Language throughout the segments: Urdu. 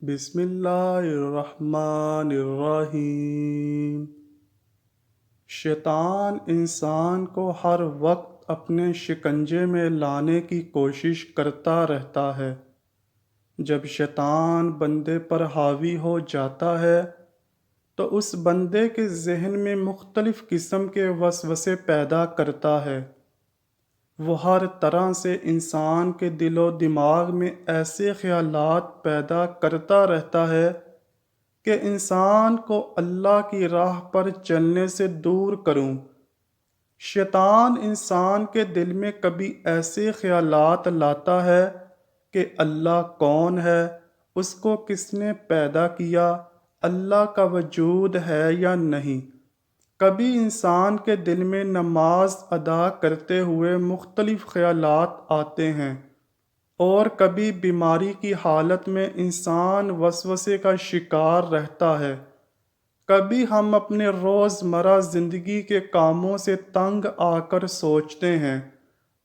بسم اللہ الرحمن الرحیم۔ شیطان انسان کو ہر وقت اپنے شکنجے میں لانے کی کوشش کرتا رہتا ہے۔ جب شیطان بندے پر حاوی ہو جاتا ہے تو اس بندے کے ذہن میں مختلف قسم کے وسوسے پیدا کرتا ہے۔ وہ ہر طرح سے انسان کے دل و دماغ میں ایسے خیالات پیدا کرتا رہتا ہے کہ انسان کو اللہ کی راہ پر چلنے سے دور کروں۔ شیطان انسان کے دل میں کبھی ایسے خیالات لاتا ہے کہ اللہ کون ہے، اس کو کس نے پیدا کیا، اللہ کا وجود ہے یا نہیں۔ کبھی انسان کے دل میں نماز ادا کرتے ہوئے مختلف خیالات آتے ہیں، اور کبھی بیماری کی حالت میں انسان وسوسے کا شکار رہتا ہے۔ کبھی ہم اپنے روزمرہ زندگی کے کاموں سے تنگ آ کر سوچتے ہیں،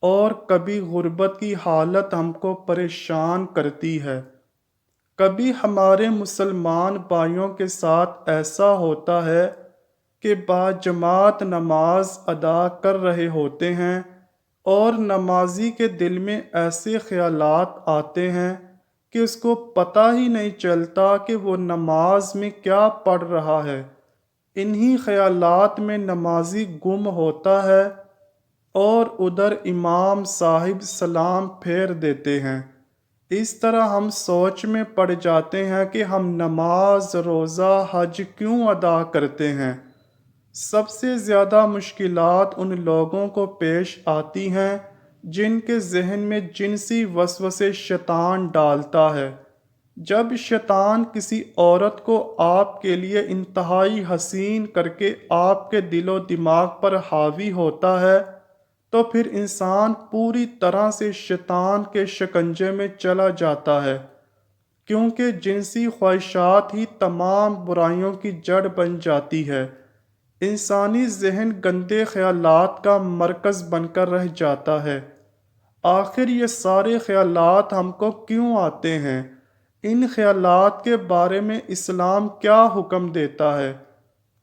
اور کبھی غربت کی حالت ہم کو پریشان کرتی ہے۔ کبھی ہمارے مسلمان بھائیوں کے ساتھ ایسا ہوتا ہے کہ باجماعت نماز ادا کر رہے ہوتے ہیں اور نمازی کے دل میں ایسے خیالات آتے ہیں کہ اس کو پتہ ہی نہیں چلتا کہ وہ نماز میں کیا پڑھ رہا ہے۔ انہی خیالات میں نمازی گم ہوتا ہے اور ادھر امام صاحب سلام پھیر دیتے ہیں۔ اس طرح ہم سوچ میں پڑ جاتے ہیں کہ ہم نماز، روزہ، حج کیوں ادا کرتے ہیں۔ سب سے زیادہ مشکلات ان لوگوں کو پیش آتی ہیں جن کے ذہن میں جنسی وسوسے شیطان ڈالتا ہے۔ جب شیطان کسی عورت کو آپ کے لیے انتہائی حسین کر کے آپ کے دل و دماغ پر حاوی ہوتا ہے تو پھر انسان پوری طرح سے شیطان کے شکنجے میں چلا جاتا ہے، کیونکہ جنسی خواہشات ہی تمام برائیوں کی جڑ بن جاتی ہے۔ انسانی ذہن گندے خیالات کا مرکز بن کر رہ جاتا ہے۔ آخر یہ سارے خیالات ہم کو کیوں آتے ہیں؟ ان خیالات کے بارے میں اسلام کیا حکم دیتا ہے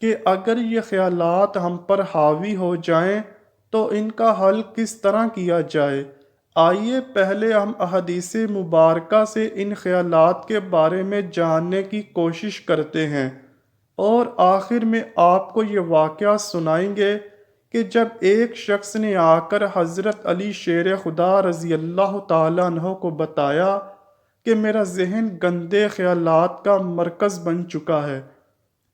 کہ اگر یہ خیالات ہم پر حاوی ہو جائیں تو ان کا حل کس طرح کیا جائے؟ آئیے پہلے ہم احادیث مبارکہ سے ان خیالات کے بارے میں جاننے کی کوشش کرتے ہیں، اور آخر میں آپ کو یہ واقعہ سنائیں گے کہ جب ایک شخص نے آ کر حضرت علی شیر خدا رضی اللہ تعالیٰ عنہ کو بتایا کہ میرا ذہن گندے خیالات کا مرکز بن چکا ہے۔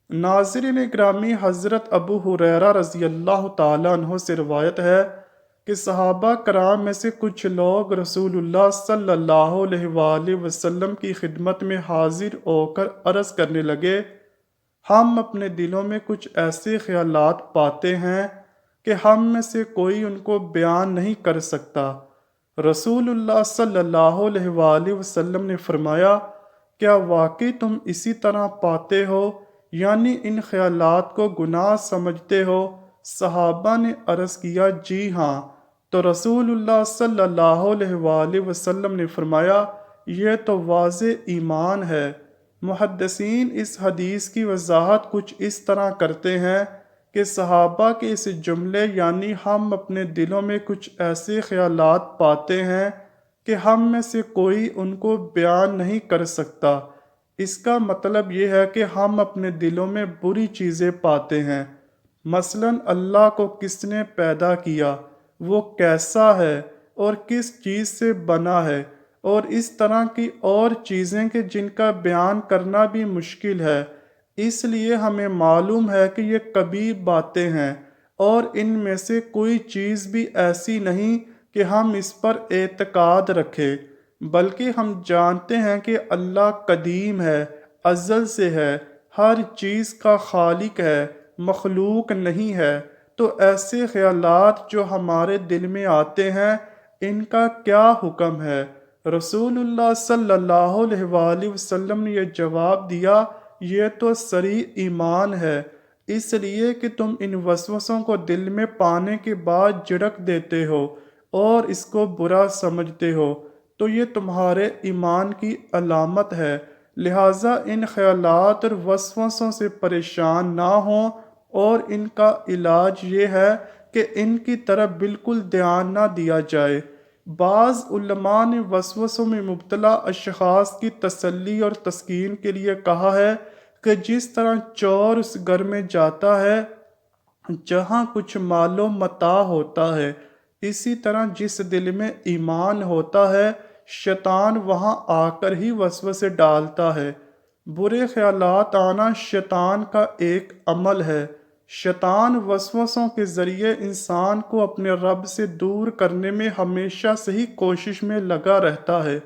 ناظرین گرامی، حضرت ابو ہریرہ رضی اللہ تعالیٰ عنہ سے روایت ہے کہ صحابہ کرام میں سے کچھ لوگ رسول اللہ صلی اللہ علیہ وآلہ وسلم کی خدمت میں حاضر ہو کر عرض کرنے لگے، ہم اپنے دلوں میں کچھ ایسے خیالات پاتے ہیں کہ ہم میں سے کوئی ان کو بیان نہیں کر سکتا۔ رسول اللہ صلی اللہ علیہ وآلہ وسلم نے فرمایا، کیا واقعی تم اسی طرح پاتے ہو، یعنی ان خیالات کو گناہ سمجھتے ہو؟ صحابہ نے عرض کیا، جی ہاں۔ تو رسول اللہ صلی اللہ علیہ وآلہ وسلم نے فرمایا، یہ تو واضح ایمان ہے۔ محدثین اس حدیث کی وضاحت کچھ اس طرح کرتے ہیں کہ صحابہ کے اس جملے یعنی ہم اپنے دلوں میں کچھ ایسے خیالات پاتے ہیں کہ ہم میں سے کوئی ان کو بیان نہیں کر سکتا، اس کا مطلب یہ ہے کہ ہم اپنے دلوں میں بری چیزیں پاتے ہیں۔ مثلاً اللہ کو کس نے پیدا کیا، وہ کیسا ہے اور کس چیز سے بنا ہے، اور اس طرح کی اور چیزیں کہ جن کا بیان کرنا بھی مشکل ہے۔ اس لیے ہمیں معلوم ہے کہ یہ کبیر باتیں ہیں، اور ان میں سے کوئی چیز بھی ایسی نہیں کہ ہم اس پر اعتقاد رکھیں، بلکہ ہم جانتے ہیں کہ اللہ قدیم ہے، ازل سے ہے، ہر چیز کا خالق ہے، مخلوق نہیں ہے۔ تو ایسے خیالات جو ہمارے دل میں آتے ہیں، ان کا کیا حکم ہے؟ رسول اللہ صلی اللہ علیہ وآلہ وسلم نے یہ جواب دیا، یہ تو صریح ایمان ہے، اس لیے کہ تم ان وسوسوں کو دل میں پانے کے بعد جھڑک دیتے ہو اور اس کو برا سمجھتے ہو، تو یہ تمہارے ایمان کی علامت ہے۔ لہٰذا ان خیالات اور وسوسوں سے پریشان نہ ہوں، اور ان کا علاج یہ ہے کہ ان کی طرف بالکل دھیان نہ دیا جائے۔ بعض علماء نے وسوسوں میں مبتلا اشخاص کی تسلی اور تسکین کے لیے کہا ہے کہ جس طرح چور اس گھر میں جاتا ہے جہاں کچھ مال و متاع ہوتا ہے، اسی طرح جس دل میں ایمان ہوتا ہے شیطان وہاں آ کر ہی وسوسے ڈالتا ہے۔ برے خیالات آنا شیطان کا ایک عمل ہے۔ شیطان وسوسوں کے ذریعے انسان کو اپنے رب سے دور کرنے میں ہمیشہ سے ہی کوشش میں لگا رہتا ہے،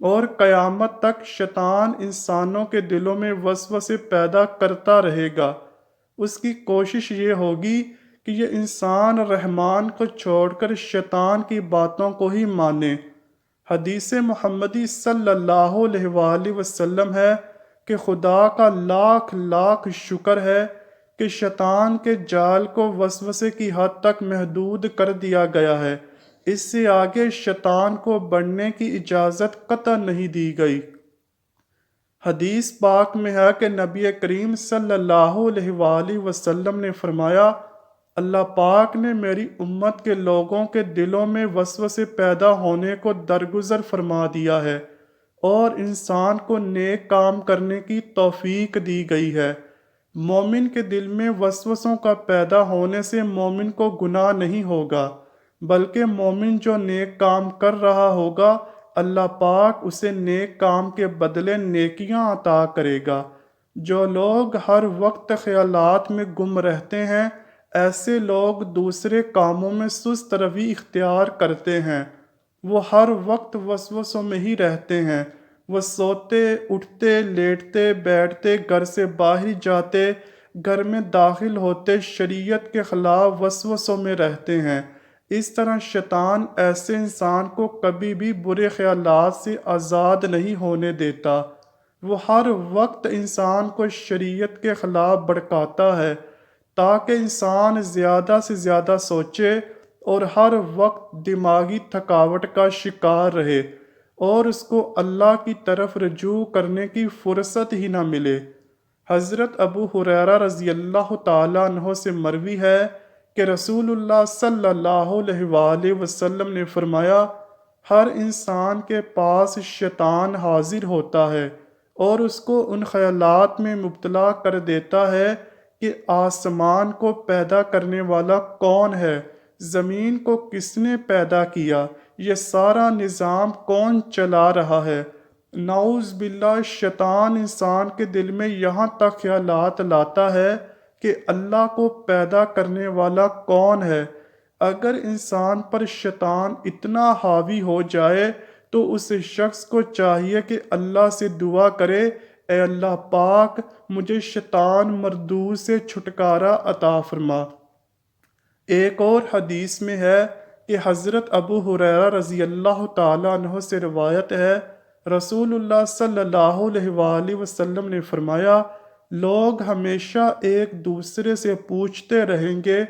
اور قیامت تک شیطان انسانوں کے دلوں میں وسوسے پیدا کرتا رہے گا۔ اس کی کوشش یہ ہوگی کہ یہ انسان رحمان کو چھوڑ کر شیطان کی باتوں کو ہی مانے۔ حدیث محمدی صلی اللہ علیہ وآلہ وسلم ہے کہ خدا کا لاکھ لاکھ شکر ہے کہ شیطان کے جال کو وسوسے کی حد تک محدود کر دیا گیا ہے، اس سے آگے شیطان کو بڑھنے کی اجازت قطع نہیں دی گئی۔ حدیث پاک میں ہے کہ نبی کریم صلی اللہ علیہ وآلہ وسلم نے فرمایا، اللہ پاک نے میری امت کے لوگوں کے دلوں میں وسوسے پیدا ہونے کو درگزر فرما دیا ہے، اور انسان کو نیک کام کرنے کی توفیق دی گئی ہے۔ مومن کے دل میں وسوسوں کا پیدا ہونے سے مومن کو گناہ نہیں ہوگا، بلکہ مومن جو نیک کام کر رہا ہوگا اللہ پاک اسے نیک کام کے بدلے نیکیاں عطا کرے گا۔ جو لوگ ہر وقت خیالات میں گم رہتے ہیں ایسے لوگ دوسرے کاموں میں سست روی اختیار کرتے ہیں۔ وہ ہر وقت وسوسوں میں ہی رہتے ہیں۔ وہ سوتے، اٹھتے، لیٹتے، بیٹھتے، گھر سے باہر جاتے، گھر میں داخل ہوتے شریعت کے خلاف وسوسوں میں رہتے ہیں۔ اس طرح شیطان ایسے انسان کو کبھی بھی برے خیالات سے آزاد نہیں ہونے دیتا۔ وہ ہر وقت انسان کو شریعت کے خلاف بھڑکاتا ہے تاکہ انسان زیادہ سے زیادہ سوچے اور ہر وقت دماغی تھکاوٹ کا شکار رہے، اور اس کو اللہ کی طرف رجوع کرنے کی فرصت ہی نہ ملے۔ حضرت ابو ہریرہ رضی اللہ تعالیٰ عنہ سے مروی ہے کہ رسول اللہ صلی اللہ علیہ وآلہ وسلم نے فرمایا، ہر انسان کے پاس شیطان حاضر ہوتا ہے اور اس کو ان خیالات میں مبتلا کر دیتا ہے کہ آسمان کو پیدا کرنے والا کون ہے، زمین کو کس نے پیدا کیا، یہ سارا نظام کون چلا رہا ہے۔ نعوذ باللہ، شیطان انسان کے دل میں یہاں تک خیالات لاتا ہے کہ اللہ کو پیدا کرنے والا کون ہے۔ اگر انسان پر شیطان اتنا حاوی ہو جائے تو اس شخص کو چاہیے کہ اللہ سے دعا کرے، اے اللہ پاک مجھے شیطان مردود سے چھٹکارا عطا فرما۔ ایک اور حدیث میں ہے کہ حضرت ابو ہریرہ رضی اللہ تعالیٰ عنہ سے روایت ہے، رسول اللہ صلی اللہ علیہ وآلہ وسلم نے فرمایا، لوگ ہمیشہ ایک دوسرے سے پوچھتے رہیں گے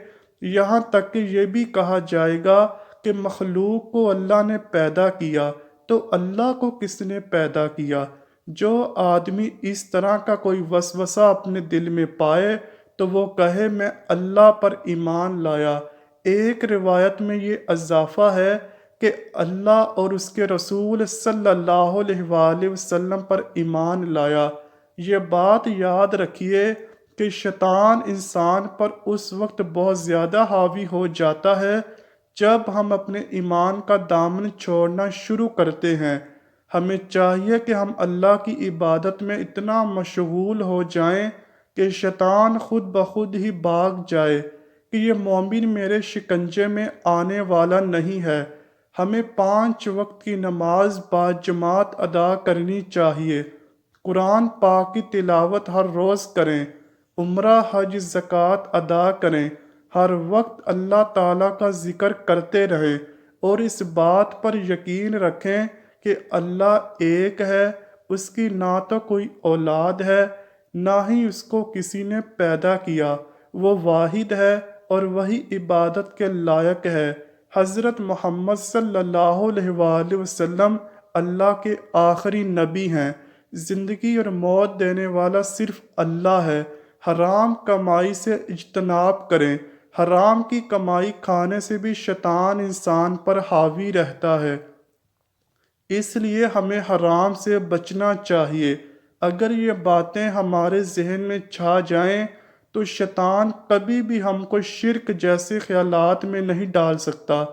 یہاں تک کہ یہ بھی کہا جائے گا کہ مخلوق کو اللہ نے پیدا کیا تو اللہ کو کس نے پیدا کیا۔ جو آدمی اس طرح کا کوئی وسوسہ اپنے دل میں پائے تو وہ کہے میں اللہ پر ایمان لایا۔ ایک روایت میں یہ اضافہ ہے کہ اللہ اور اس کے رسول صلی اللہ علیہ وآلہ وسلم پر ایمان لایا۔ یہ بات یاد رکھیے کہ شیطان انسان پر اس وقت بہت زیادہ حاوی ہو جاتا ہے جب ہم اپنے ایمان کا دامن چھوڑنا شروع کرتے ہیں۔ ہمیں چاہیے کہ ہم اللہ کی عبادت میں اتنا مشغول ہو جائیں کہ شیطان خود بخود ہی بھاگ جائے کہ یہ مومن میرے شکنجے میں آنے والا نہیں ہے۔ ہمیں 5 وقت کی نماز باجماعت ادا کرنی چاہیے، قرآن پاک کی تلاوت ہر روز کریں، عمرہ، حج، زکوٰۃ ادا کریں، ہر وقت اللہ تعالیٰ کا ذکر کرتے رہیں، اور اس بات پر یقین رکھیں کہ اللہ ایک ہے، اس کی نہ تو کوئی اولاد ہے نہ ہی اس کو کسی نے پیدا کیا، وہ واحد ہے اور وہی عبادت کے لائق ہے۔ حضرت محمد صلی اللہ علیہ وآلہ وسلم اللہ کے آخری نبی ہیں۔ زندگی اور موت دینے والا صرف اللہ ہے۔ حرام کمائی سے اجتناب کریں۔ حرام کی کمائی کھانے سے بھی شیطان انسان پر حاوی رہتا ہے، اس لیے ہمیں حرام سے بچنا چاہیے۔ اگر یہ باتیں ہمارے ذہن میں چھا جائیں تو شیطان کبھی بھی ہم کو شرک جیسے خیالات میں نہیں ڈال سکتا۔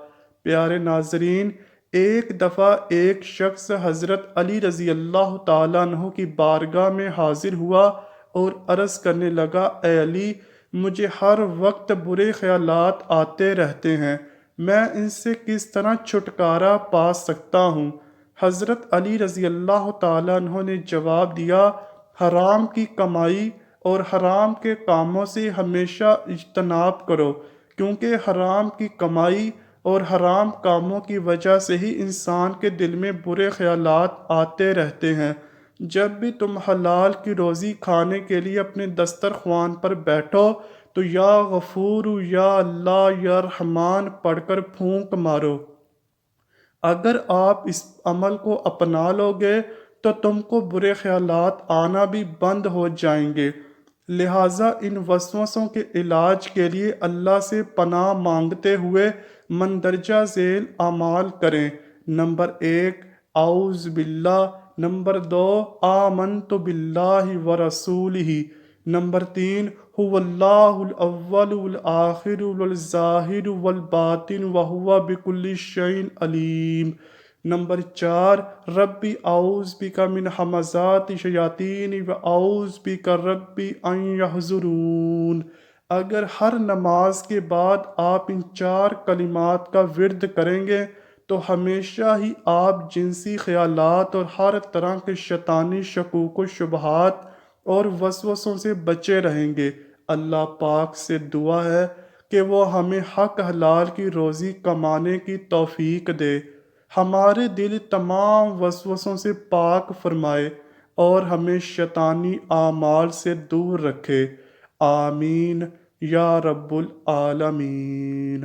پیارے ناظرین، ایک دفعہ ایک شخص حضرت علی رضی اللہ تعالیٰ عنہ کی بارگاہ میں حاضر ہوا اور عرض کرنے لگا، اے علی، مجھے ہر وقت برے خیالات آتے رہتے ہیں، میں ان سے کس طرح چھٹکارا پا سکتا ہوں؟ حضرت علی رضی اللہ تعالیٰ عنہ نے جواب دیا، حرام کی کمائی اور حرام کے کاموں سے ہمیشہ اجتناب کرو، کیونکہ حرام کی کمائی اور حرام کاموں کی وجہ سے ہی انسان کے دل میں برے خیالات آتے رہتے ہیں۔ جب بھی تم حلال کی روزی کھانے کے لیے اپنے دسترخوان پر بیٹھو تو یا غفور یا اللہ یا رحمان پڑھ کر پھونک مارو۔ اگر آپ اس عمل کو اپنا لو گے تو تم کو برے خیالات آنا بھی بند ہو جائیں گے۔ لہٰذا ان وسوسوں کے علاج کے لیے اللہ سے پناہ مانگتے ہوئے مندرجہ ذیل اعمال کریں۔ نمبر 1، اعوذ باللہ۔ نمبر 2، آمنت باللہ ورسولہ۔ نمبر 3، هو اللہ الاول والآخر والظاہر والباطن وہو بکل شیء علیم۔ نمبر 4، ربی اعوذ بک من ہمزات الشیاطین واعوذ بک ربی ان یحضرون۔ اگر ہر نماز کے بعد آپ ان 4 کلمات کا ورد کریں گے تو ہمیشہ ہی آپ جنسی خیالات اور ہر طرح کے شیطانی شکوک و شبہات اور وسوسوں سے بچے رہیں گے۔ اللہ پاک سے دعا ہے کہ وہ ہمیں حق حلال کی روزی کمانے کی توفیق دے، ہمارے دل تمام وسوسوں سے پاک فرمائے اور ہمیں شیطانی اعمال سے دور رکھے۔ آمین یا رب العالمین۔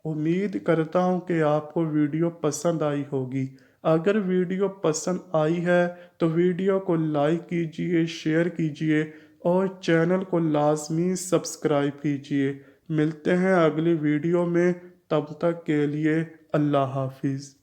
امید کرتا ہوں کہ آپ کو ویڈیو پسند آئی ہوگی۔ اگر ویڈیو پسند آئی ہے تو ویڈیو کو لائک کیجئے، شیئر کیجئے اور چینل کو لازمی سبسکرائب کیجئے۔ ملتے ہیں اگلی ویڈیو میں، تب تک کے لیے اللہ حافظ۔